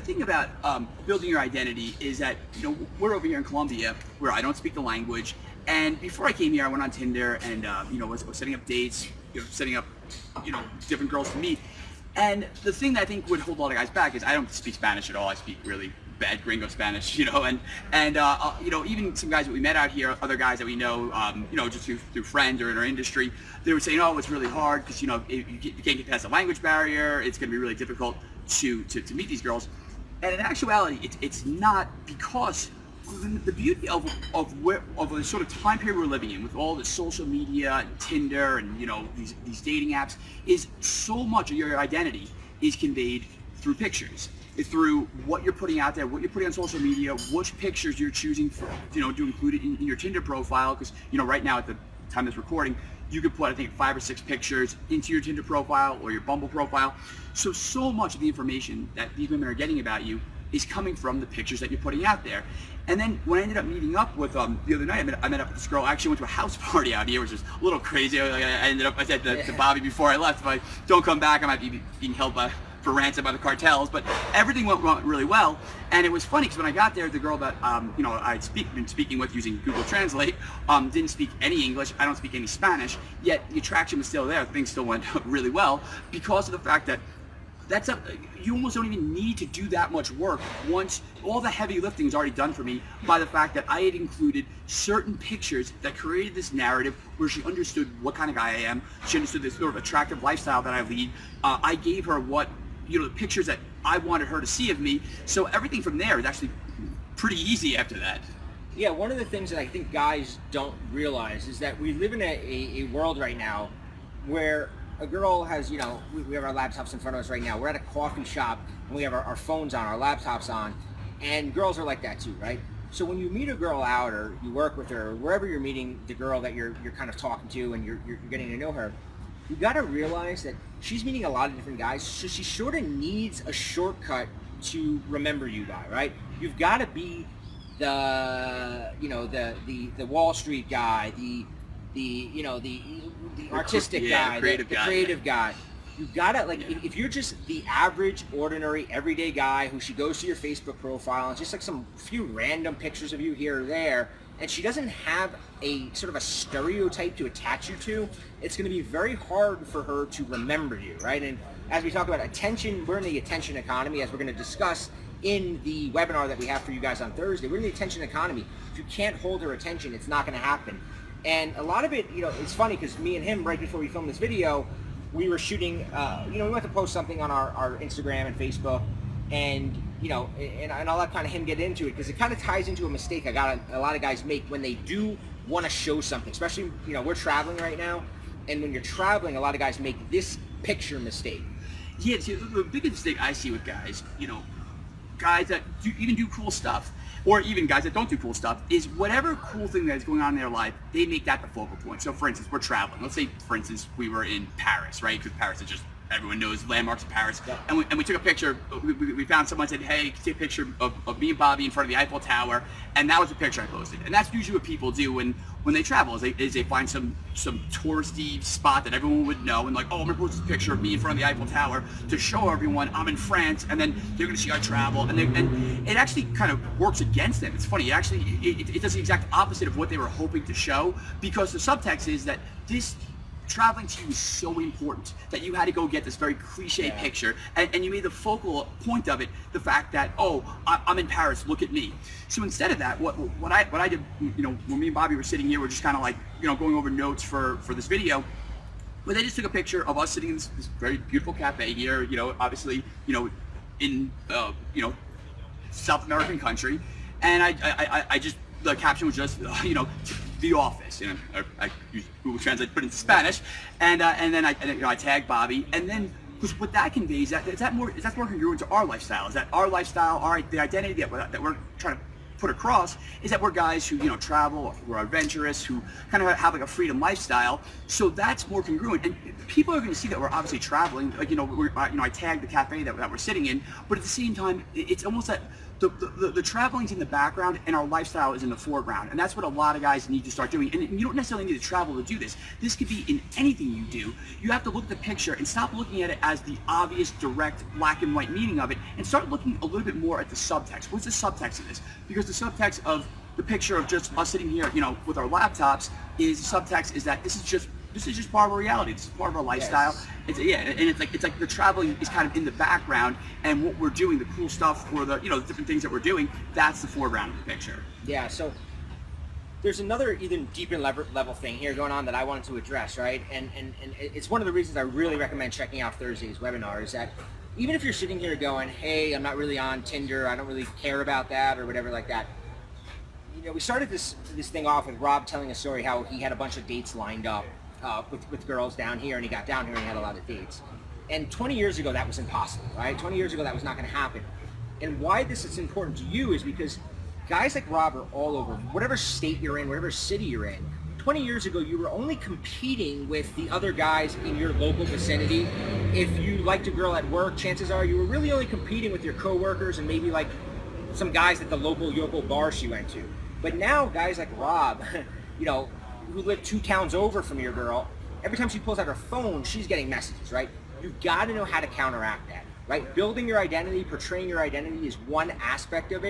thing about building your identity is that, we're over here in Colombia where I don't speak the language. And before I came here, I went on Tinder and, was setting up dates, setting up, different girls to meet. And the thing that I think would hold a lot of guys back is I don't speak Spanish at all. I speak really bad gringo Spanish, and even some guys that we met out here, other guys that we know, just through friends or in our industry, they were saying, oh, it's really hard because, if you can't get past the language barrier, it's going to be really difficult to meet these girls. And in actuality, it's not, because the beauty of the sort of time period we're living in with all the social media and Tinder and these dating apps is so much of your identity is conveyed through pictures, through what you're putting out there, what you're putting on social media, which pictures you're choosing for, to include it in your Tinder profile. Because right now at the time of this recording, you could put, I think, 5 or 6 pictures into your Tinder profile or your Bumble profile. So much of the information that these women are getting about you is coming from the pictures that you're putting out there. And then when I ended up meeting up with the other night, I met up with this girl. I actually went to a house party out here, which is a little crazy. I said to Bobby before I left, if I don't come back, I might be being held for ransom by the cartels. But everything went really well. And it was funny because when I got there, the girl that I'd been speaking with using Google Translate didn't speak any English. I don't speak any Spanish. Yet the attraction was still there. Things still went really well because of the fact that you almost don't even need to do that much work once all the heavy lifting is already done for me by the fact that I had included certain pictures that created this narrative where she understood what kind of guy I am. She understood this sort of attractive lifestyle that I lead. I gave her the pictures that I wanted her to see of me. So everything from there is actually pretty easy after that. Yeah, one of the things that I think guys don't realize is that we live in a world right now where a girl has, we have our laptops in front of us right now. We're at a coffee shop and we have our phones on, our laptops on, and girls are like that too, right? So when you meet a girl out or you work with her, or wherever you're meeting the girl that you're kind of talking to and you're getting to know her, you got to realize that she's meeting a lot of different guys, so she sort of needs a shortcut to remember you by, right? You've got to be the Wall Street guy, the artistic guy, the creative guy. You gotta, if you're just the average, ordinary, everyday guy who she goes to your Facebook profile and just some few random pictures of you here or there, and she doesn't have a sort of a stereotype to attach you to, it's going to be very hard for her to remember you, right? And as we talk about attention, we're in the attention economy, as we're going to discuss in the webinar that we have for you guys on Thursday. We're in the attention economy. If you can't hold her attention, it's not going to happen. And a lot of it, it's funny because me and him, right before we filmed this video, we were shooting, we went to post something on our Instagram and Facebook, and I'll let kind of him get into it because it kind of ties into a mistake a lot of guys make when they do want to show something, especially, we're traveling right now, and when you're traveling, a lot of guys make this picture mistake. Yeah, see, the biggest mistake I see with guys, guys that even do cool stuff, or even guys that don't do cool stuff, is whatever cool thing that is going on in their life, they make that the focal point. So for instance, we're traveling. Let's say, for instance, we were in Paris, right? Because Paris is just, everyone knows landmarks of Paris. Yeah. And we took a picture, we found someone said, hey, take a picture of me and Bobby in front of the Eiffel Tower, and that was the picture I posted. And that's usually what people do when they travel, is they find some touristy spot that everyone would know, and oh, I'm gonna post this picture of me in front of the Eiffel Tower to show everyone I'm in France, and then they're gonna see our travel, and it actually kind of works against them. It's funny, it does the exact opposite of what they were hoping to show, because the subtext is that this traveling to you is so important that you had to go get this very cliche picture, and you made the focal point of it the fact that, oh, I'm in Paris, look at me. So instead of that, what I did, when me and Bobby were sitting here, we're just kind of going over notes for this video. But they just took a picture of us sitting in this very beautiful cafe here, obviously, in South American country, and I just, the caption was just, The Office, I use Google Translate, put it into Spanish, and then I tagged Bobby, and then because what that conveys that's more congruent to our lifestyle. Is that our lifestyle, the identity that we're trying to put across is that we're guys who travel, we're adventurous, who kind of have a freedom lifestyle. So that's more congruent, and people are going to see that we're obviously traveling. I tagged the cafe that we're sitting in, but at the same time, it's almost that the traveling's in the background and our lifestyle is in the foreground, and that's what a lot of guys need to start doing. And you don't necessarily need to travel to do this. This could be in anything you do. You have to look at the picture and stop looking at it as the obvious, direct, black and white meaning of it, and start looking a little bit more at the subtext. What's the subtext of this? Because the subtext of the picture of just us sitting here, with our laptops, is subtext is that this is just part of our reality. This is part of our lifestyle. Yes. It's like the traveling is kind of in the background, and what we're doing, the cool stuff, or the the different things that we're doing, that's the foreground of the picture. Yeah. So there's another even deeper level thing here going on that I wanted to address, right? And it's one of the reasons I really recommend checking out Thursday's webinar is that even if you're sitting here going, hey, I'm not really on Tinder, I don't really care about that or whatever like that. We started this thing off with Rob telling a story how he had a bunch of dates lined up with girls down here, and he got down here and he had a lot of dates. And 20 years ago, that was impossible, right? 20 years ago, that was not going to happen. And why this is important to you is because guys like Rob are all over, whatever state you're in, whatever city you're in. 20 years ago, you were only competing with the other guys in your local vicinity. If you liked a girl at work, chances are you were really only competing with your coworkers and maybe like some guys at the local yokel bar she went to. But now, guys like Rob, who live 2 towns over from your girl, every time she pulls out her phone, she's getting messages, right? You've got to know how to counteract that, right? Building your identity, portraying your identity is one aspect of it.